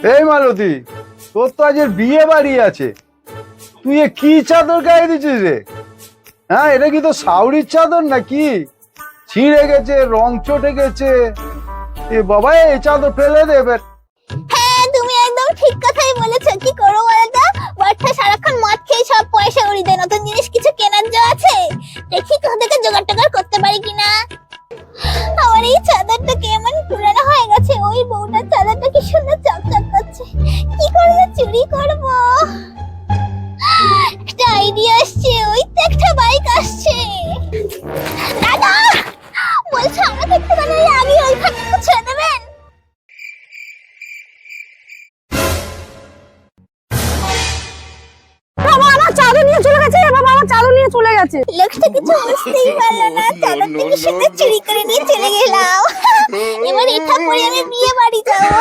এই মালতী, তোর তো আজের বিয়ে বাড়ি আছে, তুই এ কি চাদর গায়ে দিছিস রে? হ্যাঁ, এটা কি তো সাউরির চাদর নাকি? ছিঁড়ে গেছে, রং চটে গেছে। এ বাবা, এই চাদর ফেলে দে এবার। হ্যাঁ, তুমি একদম ঠিক কথাই বলেছো। কি করবো বলতো, বাচ্চা সারাক্ষণ মদ খেয়ে সব পয়সা উড়িয়ে দেয়। নতুন জিনিস কিছু কেনার জো আছে, দেখি কোথা থেকে জোগাড় টোগাড় করতে পারি কিনা। আমার এই চাদরটা কেমন পুরানো হয়ে গেছে, ওই বউটার চাদরটা কি সুন্দর চকচক করছে। কি করে চুরি করবো? একটা আইডিয়া আসছে, ওই তো একটা বাইক আসছে। দাদা বলছে আমাকে একটুখানি আগে ওইখানে ছেড়ে দেবেন। বাবা আমার চাদর নিয়ে চলে গেছে, বাবা আমার চাদর নিয়ে চলে গেছে। লোকটা কিছু বুঝতেই পারলো না, চাদর থেকে সুন্দর চুরি করে নিয়ে চলে গেলাম। এবার এটা পরে আমি বিয়ে বাড়ি যাবো।